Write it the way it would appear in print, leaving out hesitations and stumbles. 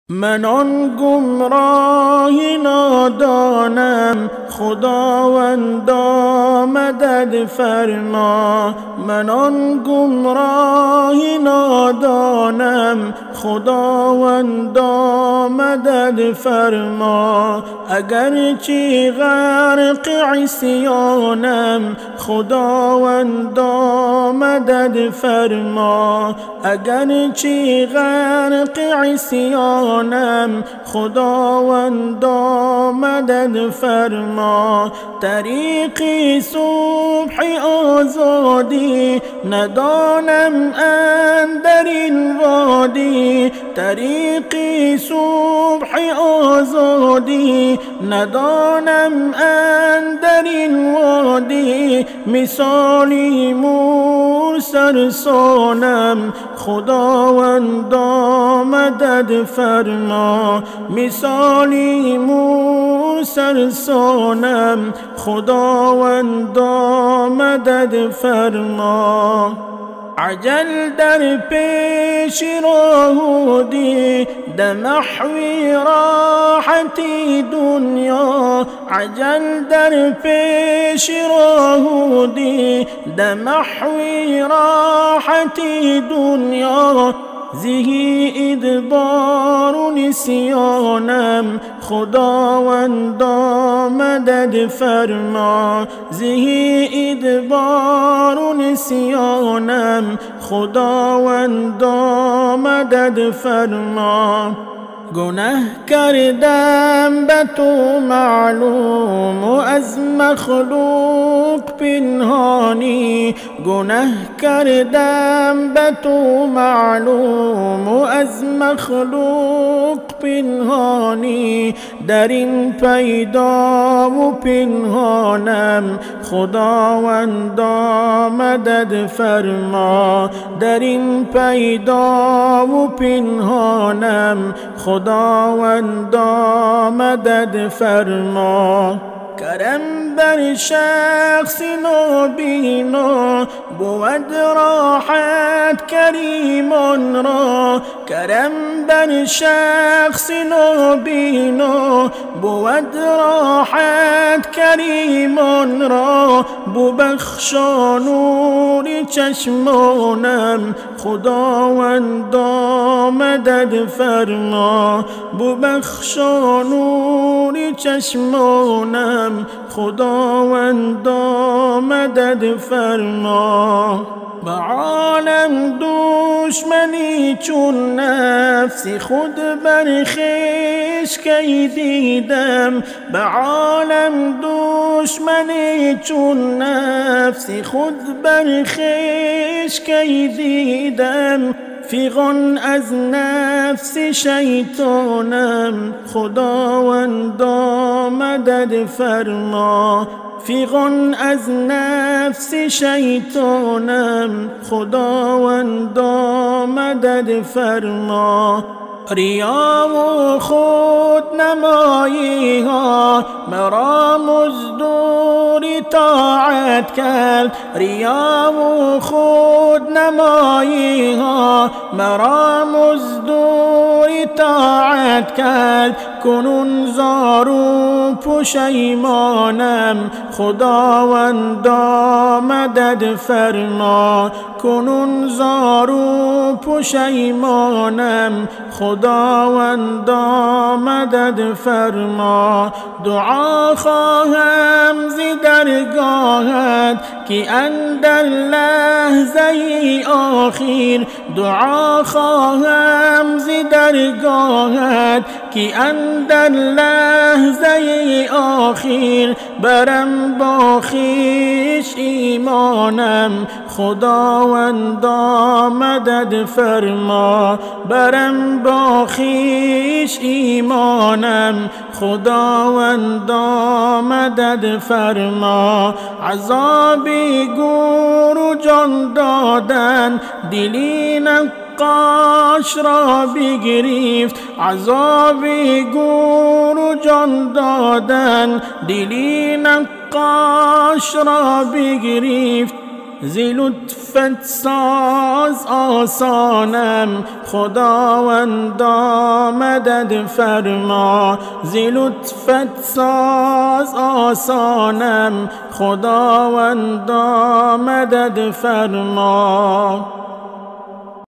من آن گمراه نادانم، خداوندا مدد فرما. من آن گمراه نادانم، خداوندا مدد فرما. اگرچه غرق عصیانم، خداوندا مدد فرما. اگرچه غرق عصیانم، خداوندا مدد فرما. طریقی صبح آزادی ندانم اندر این وادی. طریقی صبح آزادی ندانم اندر این وادی. مثالی مور سرسانم، خداوندا مدد فرما. مثالی مور سرسانم، خداوندا مدد فرما. عجل در پیش راهودی دمحوی راحتی دنیا. عجل در پیش راهودی دمحوی راحتی دنیا. زهی ادبار و نسیانم، خداوندا مدد فرما. زهی ادبار و نسیانم، خداوندا مدد فرما. گناه کردم به تو معلوم و از مخلوق پنهانی. گناه کردم به تو معلوم و از مخلوق پنهانی. در این پیدا و پنهانم، خداوندا مدد فرما. در این پیدا و پنهانم، خداوندا مدد فرما. کرم بر شخص نابینا بود راحت کریمان را. کرم بر شخص نابینا بود راحت کریمان را. ببخشا نور چشمانم، خداوندا مدد فرما. ببخشا نور چشمانم، خداوندا مدد فرما. به عالم دشمنی چون نفس خود بر خویش کی دیدم. به عالم دشمنی چون نفس خود بر خویش کی دیدم. فیغان از نفس شیطانم، خداوندا مدد فرما. فیغان از نفس شیطانم، خداوندا مدد فرما. ریا و خود نمایی ها مرا مزدور طاعت کرد. ریا و خود نمایی ها مرا مزدور طاعت کرد. کنون زار و پشیمانم، خداوندا مدد فرما. کنون زار و پشیمانم، خداوندا مدد فرما. دعا خواهم ز درگاهت که اندر لحظه آخر. دعا خواهم ز درگاهت که اندر لحظه آخر. برم با خویش ایمانم، خداوندا مدد فرما. برم با خویش ایمانم، خداوندا مدد فرما. عذابی گور و جان دادن دلی نقاش را بگرفت. عذابی گور و جان دادن دلی نقاش را بگرفت. زی لطفت ساز آسانم، خداوندا مدد فرما. زی لطفت ساز آسانم، خداوندا مدد فرما.